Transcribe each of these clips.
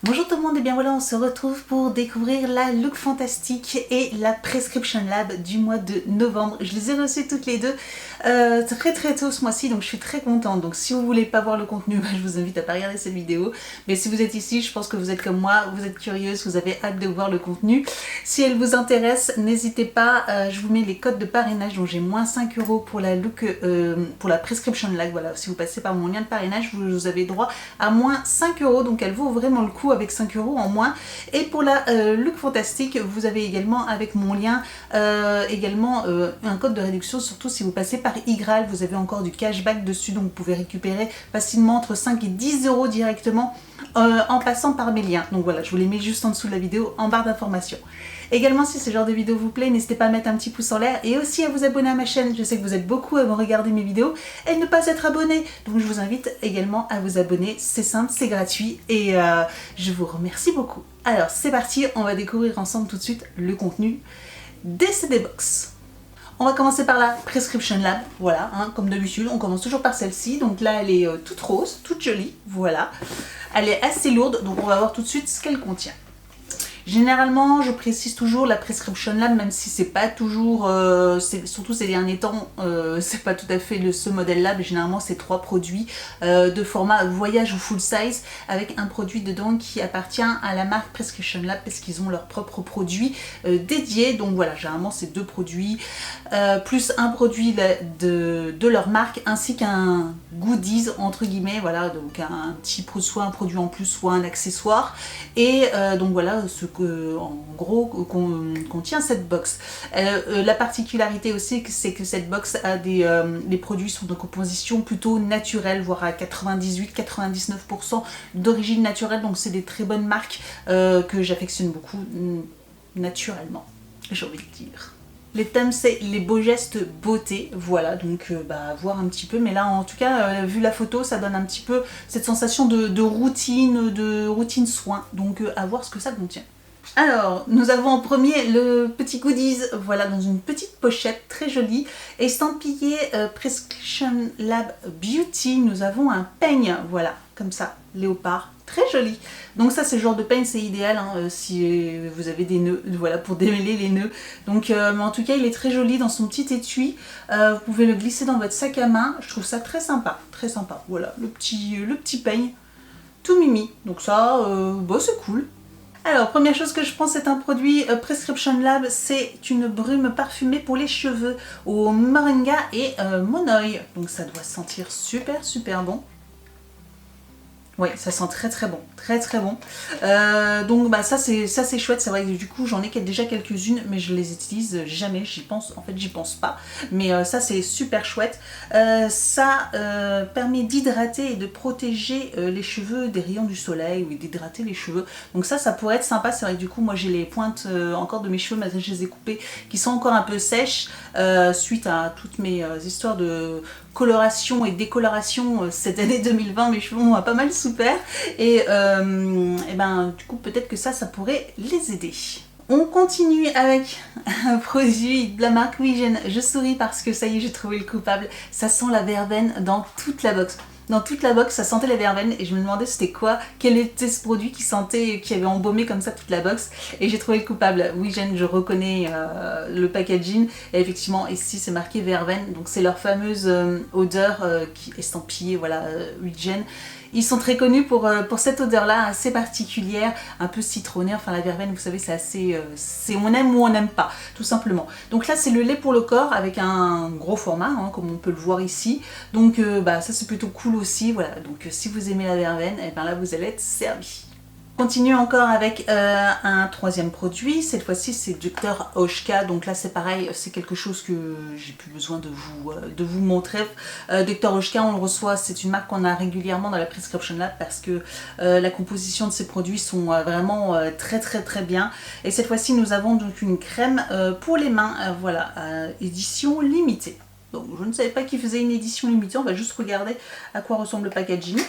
Bonjour tout le monde et bien voilà, on se retrouve pour découvrir la Look Fantastique et la Prescription Lab du mois de novembre. Je les ai reçues toutes les deux très tôt ce mois-ci, donc je suis très contente. Donc si vous voulez pas voir le contenu, je vous invite à pas regarder cette vidéo. Mais si vous êtes ici, je pense que vous êtes comme moi, vous êtes curieuse, vous avez hâte de voir le contenu. Si elle vous intéresse, n'hésitez pas, je vous mets les codes de parrainage, donc j'ai moins 5 € pour la Look, pour la Prescription Lab. Voilà, si vous passez par mon lien de parrainage, vous avez droit à moins 5 €, donc elle vaut vraiment le coup avec 5 € en moins. Et pour la Look Fantastique, vous avez également avec mon lien un code de réduction, surtout si vous passez par Igral, vous avez encore du cashback dessus, donc vous pouvez récupérer facilement entre 5 et 10 € directement en passant par mes liens. Donc voilà, je vous les mets juste en dessous de la vidéo en barre d'informations. Également, si ce genre de vidéo vous plaît, n'hésitez pas à mettre un petit pouce en l'air et aussi à vous abonner à ma chaîne. Je sais que vous êtes beaucoup à me regarder mes vidéos et ne pas être abonné. Donc je vous invite également à vous abonner. C'est simple, c'est gratuit et je vous remercie beaucoup. Alors c'est parti, on va découvrir ensemble tout de suite le contenu des CD Box. On va commencer par la Prescription Lab, voilà, comme d'habitude, on commence toujours par celle-ci. Donc là, elle est toute rose, toute jolie, voilà. Elle est assez lourde, donc on va voir tout de suite ce qu'elle contient. Généralement, je précise toujours la Prescription Lab, même si c'est pas toujours, surtout ces derniers temps, c'est pas tout à fait ce modèle-là, mais généralement c'est 3 produits de format voyage ou full size, avec un produit dedans qui appartient à la marque Prescription Lab, parce qu'ils ont leur propre produit dédié. Donc voilà, généralement c'est 2 produits, plus un produit de leur marque, ainsi qu'un goodies, entre guillemets, voilà, donc un petit soit un produit en plus, soit un accessoire. Et donc voilà, en gros contient cette box. La particularité aussi, c'est que cette box a les produits sont de composition plutôt naturelle, voire à 98-99% d'origine naturelle, donc c'est des très bonnes marques que j'affectionne beaucoup naturellement, j'ai envie de dire. Les thèmes, c'est les beaux gestes beauté, voilà, donc voir un petit peu, mais là en tout cas, vu la photo, ça donne un petit peu cette sensation de routine soin, donc à voir ce que ça contient. Alors, nous avons en premier le petit goodies, voilà, dans une petite pochette très jolie, estampillé Prescription Lab Beauty. Nous avons un peigne, voilà, comme ça, léopard, très joli. Donc ça, c'est le genre de peigne, c'est idéal si vous avez des nœuds, voilà, pour démêler les nœuds. Donc, mais en tout cas, il est très joli dans son petit étui. Vous pouvez le glisser dans votre sac à main. Je trouve ça très sympa, très sympa. Voilà, le petit peigne, tout mimi. Donc ça, c'est cool. Alors, première chose que je prends, c'est un produit Prescription Lab, c'est une brume parfumée pour les cheveux au moringa et monoï. Donc ça doit sentir super bon. Oui, ça sent très bon, très bon. Donc ça c'est chouette, c'est vrai que du coup j'en ai déjà quelques-unes, mais je les utilise jamais, j'y pense pas. Mais ça c'est super chouette. Ça permet d'hydrater et de protéger les cheveux des rayons du soleil, ou d'hydrater les cheveux. Donc ça pourrait être sympa, c'est vrai que du coup moi j'ai les pointes encore de mes cheveux, malgré que je les ai coupées, qui sont encore un peu sèches, suite à toutes mes histoires de coloration et décoloration cette année 2020, mes cheveux ont pas mal souffert et du coup peut-être que ça pourrait les aider. On continue avec un produit de la marque Vigen. Je souris parce que ça y est, j'ai trouvé le coupable. Ça sent la verveine dans toute la box. Dans toute la box, ça sentait la verveine et je me demandais c'était quoi, quel était ce produit qui avait embaumé comme ça toute la box. Et j'ai trouvé le coupable. Vigen, je reconnais le packaging. Et effectivement, ici c'est marqué verveine. Donc c'est leur fameuse odeur qui est estampillée, voilà, Vigen. Ils sont très connus pour cette odeur-là assez particulière, un peu citronnée. Enfin, la verveine, vous savez, c'est assez... on aime ou on n'aime pas, tout simplement. Donc là, c'est le lait pour le corps avec un gros format, comme on peut le voir ici. Donc ça, c'est plutôt cool aussi. Voilà. Donc si vous aimez la verveine, là, vous allez être servi. Continue encore avec un troisième produit, cette fois-ci c'est Dr Oshka, donc là c'est pareil, c'est quelque chose que j'ai plus besoin de vous montrer. Dr Oshka, on le reçoit, c'est une marque qu'on a régulièrement dans la Prescription Lab parce que la composition de ces produits sont vraiment très bien. Et cette fois-ci nous avons donc une crème pour les mains, voilà, édition limitée. Donc je ne savais pas qu'ils faisaient une édition limitée, on va juste regarder à quoi ressemble le packaging.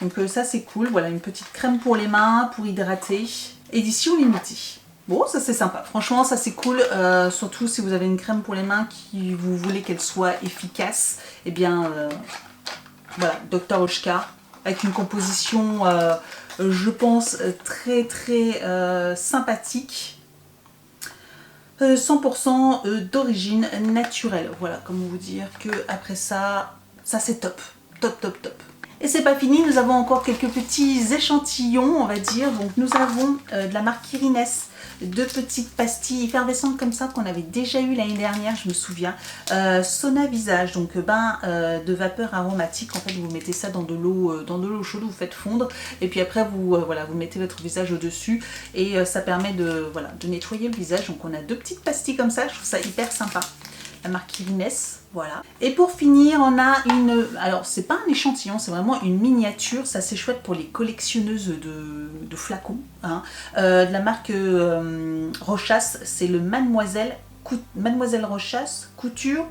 Donc ça c'est cool, voilà, une petite crème pour les mains, pour hydrater, édition limitée. Bon, ça c'est sympa, franchement ça c'est cool, surtout si vous avez une crème pour les mains qui vous voulez qu'elle soit efficace, et bien voilà, Dr Oshka, avec une composition je pense, très sympathique. 100% d'origine naturelle. Voilà, comment vous dire que après ça c'est top. Top, top, top. Et c'est pas fini, nous avons encore quelques petits échantillons, on va dire. Donc nous avons de la marque Irines, deux petites pastilles effervescentes comme ça qu'on avait déjà eu l'année dernière, je me souviens. Sauna visage, donc bain de vapeur aromatique. En fait, vous mettez ça dans de l'eau chaude, vous faites fondre, et puis après vous voilà, vous mettez votre visage au dessus et ça permet de voilà, de nettoyer le visage. Donc on a deux petites pastilles comme ça, je trouve ça hyper sympa. La marque Irines, voilà. Et pour finir, on a une... Alors, c'est pas un échantillon, c'est vraiment une miniature. Ça, c'est chouette pour les collectionneuses de flacons. Hein. De la marque Rochas, c'est le Mademoiselle Rochas Couture.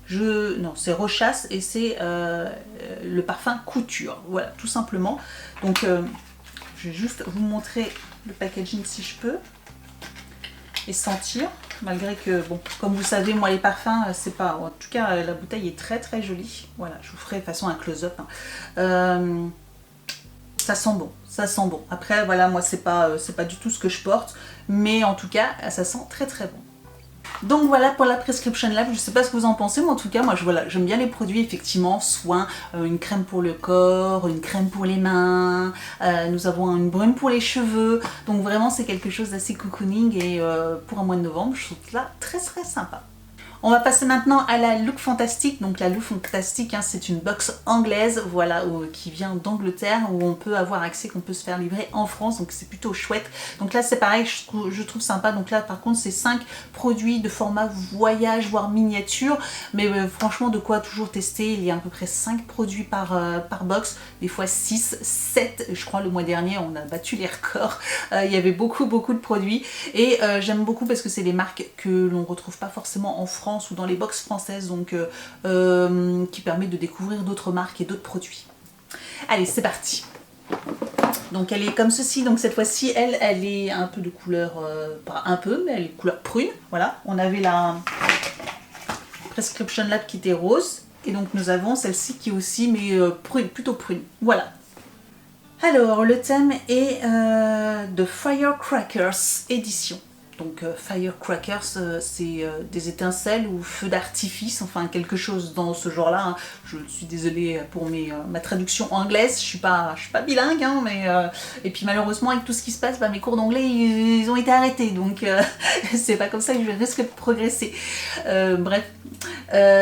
Non, c'est Rochas et c'est le parfum Couture. Voilà, tout simplement. Donc, je vais juste vous montrer le packaging si je peux. Et sentir, malgré que, bon, comme vous savez, moi les parfums, c'est pas... En tout cas, la bouteille est très jolie. Voilà, je vous ferai de façon un close-up. Hein. Ça sent bon, ça sent bon. Après, voilà, moi c'est pas du tout ce que je porte, mais en tout cas, ça sent très bon. Donc voilà pour la Prescription Lab, je sais pas ce que vous en pensez, mais en tout cas, moi voilà, j'aime bien les produits, effectivement, soins, une crème pour le corps, une crème pour les mains, nous avons une brune pour les cheveux, donc vraiment c'est quelque chose d'assez cocooning et pour un mois de novembre, je trouve ça très sympa. On va passer maintenant à la Look Fantastic. Donc la Look Fantastic, hein, c'est une box anglaise, voilà, qui vient d'Angleterre, où on peut avoir accès, qu'on peut se faire livrer en France, donc c'est plutôt chouette. Donc là c'est pareil, je trouve sympa. Donc là par contre c'est 5 produits de format voyage, voire miniature, mais franchement de quoi toujours tester. Il y a à peu près 5 produits par box, des fois 6, 7, je crois le mois dernier on a battu les records. Il y avait beaucoup de produits et j'aime beaucoup parce que c'est des marques que l'on retrouve pas forcément en France ou dans les box françaises, donc qui permet de découvrir d'autres marques et d'autres produits. Allez, c'est parti. Donc elle est comme ceci, donc cette fois-ci elle est un peu de couleur, pas un peu, mais elle est couleur prune, voilà. On avait la Prescription Lab qui était rose, et donc nous avons celle-ci qui est aussi, mais prune, plutôt prune, voilà. Alors le thème est de Firecrackers édition. Donc Firecrackers, c'est des étincelles ou feux d'artifice, enfin quelque chose dans ce genre-là. Hein. Je suis désolée pour ma traduction anglaise, je suis pas bilingue, hein, mais et puis malheureusement avec tout ce qui se passe, mes cours d'anglais ils ont été arrêtés, donc c'est pas comme ça que je risque de progresser. Bref.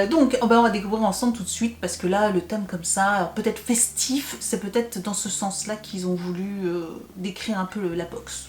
Donc on va découvrir ensemble tout de suite, parce que là le thème comme ça, peut-être festif, c'est peut-être dans ce sens-là qu'ils ont voulu décrire un peu la box.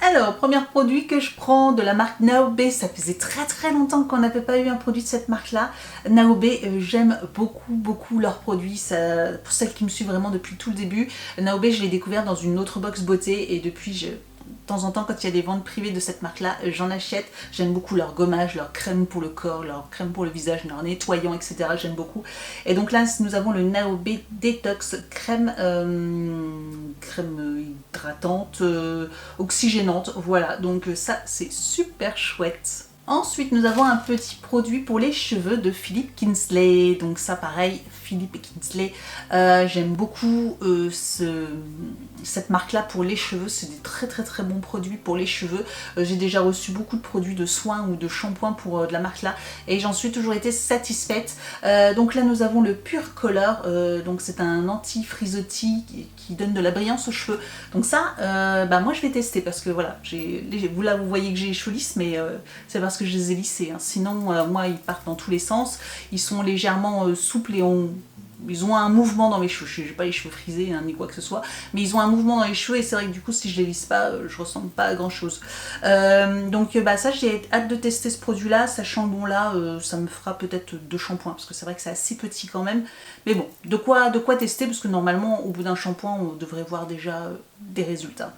Alors, premier produit que je prends de la marque Naobe, ça faisait très longtemps qu'on n'avait pas eu un produit de cette marque-là. Naobe, j'aime beaucoup leurs produits, ça, pour celles qui me suivent vraiment depuis tout le début. Naobe, je l'ai découvert dans une autre box beauté et depuis, de temps en temps, quand il y a des ventes privées de cette marque-là, j'en achète. J'aime beaucoup leur gommage, leur crème pour le corps, leur crème pour le visage, leur nettoyant, etc. J'aime beaucoup. Et donc là, nous avons le Naobe Detox crème, crème hydratante, oxygénante. Voilà, donc ça, c'est super chouette. Ensuite, nous avons un petit produit pour les cheveux de Philippe Kinsley. Donc ça, pareil, Philippe Kinsley. J'aime beaucoup cette marque-là pour les cheveux. C'est des très bons produits pour les cheveux. J'ai déjà reçu beaucoup de produits de soins ou de shampoings pour de la marque-là. Et j'en suis toujours été satisfaite. Donc là, nous avons le Pure Color. Donc c'est un anti-frisottis qui donne de la brillance aux cheveux. Donc ça, moi je vais tester parce que voilà, là vous voyez que j'ai les cheveux lisses, mais c'est parce que je les ai lissés. Hein. Sinon, moi, ils partent dans tous les sens. Ils sont légèrement souples et ils ont un mouvement dans mes cheveux. Je n'ai pas les cheveux frisés hein, ni quoi que ce soit, mais ils ont un mouvement dans les cheveux et c'est vrai que du coup, si je les lisse pas, je ressemble pas à grand chose. Donc ça, j'ai hâte de tester ce produit-là, sachant bon là, ça me fera peut-être 2 shampoings parce que c'est vrai que c'est assez petit quand même. Mais bon, de quoi tester parce que normalement, au bout d'un shampoing, on devrait voir déjà des résultats.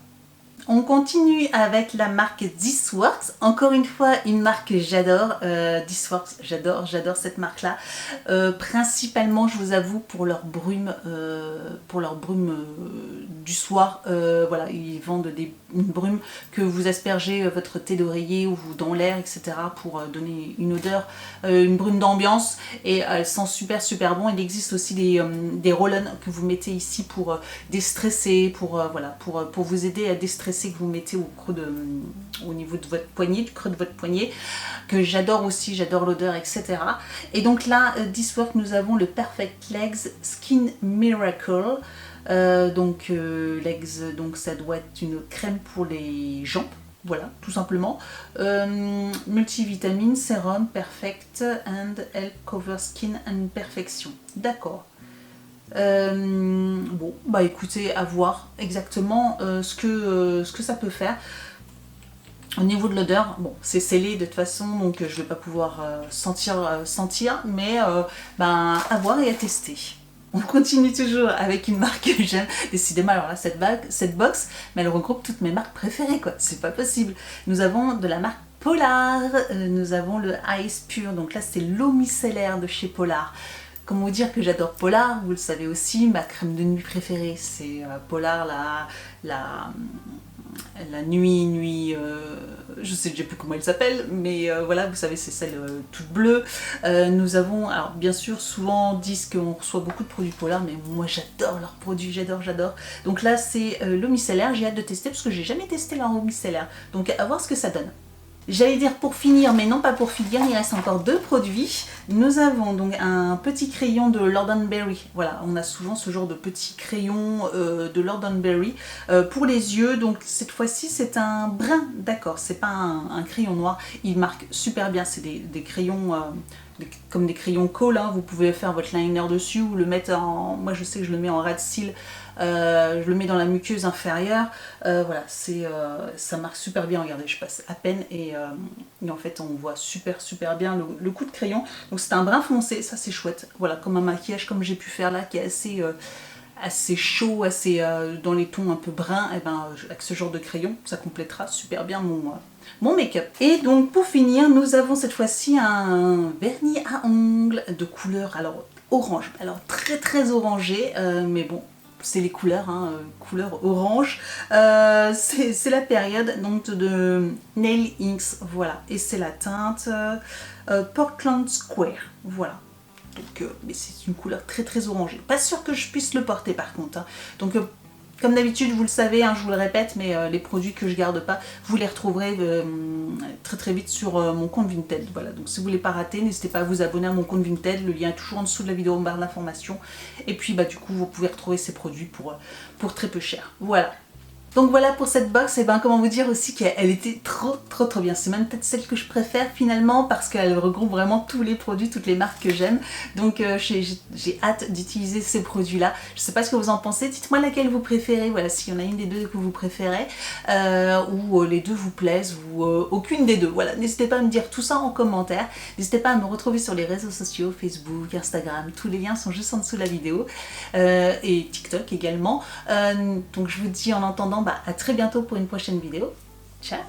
On continue avec la marque This Works. Encore une fois, une marque que j'adore. This Works, j'adore cette marque-là. Principalement, je vous avoue, pour leur brume, du soir. Voilà, ils vendent une brume que vous aspergez votre thé d'oreiller ou dans l'air, etc. pour donner une odeur, une brume d'ambiance. Et elle sent super bon. Il existe aussi des roll-on que vous mettez ici pour déstresser, voilà, pour vous aider à déstresser, que vous mettez au niveau de votre poignet, du creux de votre poignet, que j'adore aussi, j'adore l'odeur, etc. Et donc là, This Works, nous avons le Perfect Legs Skin Miracle. Legs, donc ça doit être une crème pour les jambes. Voilà, tout simplement. Multivitamine, sérum, perfect and help cover skin and perfection. D'accord. Bon, bah écoutez, à voir exactement ce que ça peut faire. Au niveau de l'odeur, bon, c'est scellé de toute façon, donc je vais pas pouvoir sentir, mais à voir et à tester. On continue toujours avec une marque que j'aime. Décidément, alors là, cette box, mais elle regroupe toutes mes marques préférées, quoi. C'est pas possible. Nous avons de la marque Polar, nous avons le Ice Pure, donc là, c'est l'eau micellaire de chez Polar. Comment vous dire que j'adore Polar, vous le savez aussi, ma crème de nuit préférée, c'est Polar, la nuit, je sais déjà plus comment elle s'appelle, mais voilà, vous savez, c'est celle toute bleue. Nous avons, alors bien sûr, souvent on dit qu'on reçoit beaucoup de produits Polar, mais moi j'adore leurs produits, j'adore. Donc là, c'est l'eau micellaire, j'ai hâte de tester parce que j'ai jamais testé leur eau micellaire, donc à voir ce que ça donne. J'allais dire pour finir, mais non pas pour finir, il reste encore deux produits. Nous avons donc un petit crayon de Lord & Berry. Voilà, on a souvent ce genre de petit crayon de Lord & Berry pour les yeux. Donc cette fois-ci, c'est un brun, d'accord, c'est pas un crayon noir. Il marque super bien, c'est des crayons... comme des crayons colle, hein. Vous pouvez faire votre liner dessus ou le mettre en... Moi je sais que je le mets en ras de cils, je le mets dans la muqueuse inférieure, voilà, ça marque super bien, regardez, je passe à peine et en fait on voit super bien le coup de crayon. Donc c'est un brun foncé, ça c'est chouette, voilà, comme un maquillage comme j'ai pu faire là, qui est assez chaud, assez dans les tons un peu bruns, et ben avec ce genre de crayon, ça complétera super bien mon make-up. Et donc pour finir, nous avons cette fois-ci un vernis à ongles de couleur, alors orange, alors très orangé, mais bon, c'est les couleurs, hein, couleur orange. C'est la période donc de Nail Inks, voilà, et c'est la teinte Portland Square, voilà. Donc, mais c'est une couleur très orangée. Pas sûr que je puisse le porter par contre, hein. Donc comme d'habitude, vous le savez, hein, je vous le répète, mais les produits que je garde pas, vous les retrouverez très vite sur mon compte Vinted. Voilà, donc si vous ne voulez pas rater, n'hésitez pas à vous abonner à mon compte Vinted. Le lien est toujours en dessous de la vidéo en barre d'informations. Et puis du coup, vous pouvez retrouver ces produits pour très peu cher. Voilà. Donc voilà pour cette box, et comment vous dire aussi qu'elle était trop bien. C'est même peut-être celle que je préfère finalement parce qu'elle regroupe vraiment tous les produits, toutes les marques que j'aime. Donc j'ai hâte d'utiliser ces produits-là. Je sais pas ce que vous en pensez, dites-moi laquelle vous préférez, voilà, s'il y en a une des deux que vous préférez, ou les deux vous plaisent, ou aucune des deux. Voilà, n'hésitez pas à me dire tout ça en commentaire. N'hésitez pas à me retrouver sur les réseaux sociaux, Facebook, Instagram, tous les liens sont juste en dessous de la vidéo, et TikTok également. Donc je vous dis en attendant, à très bientôt pour une prochaine vidéo. Ciao!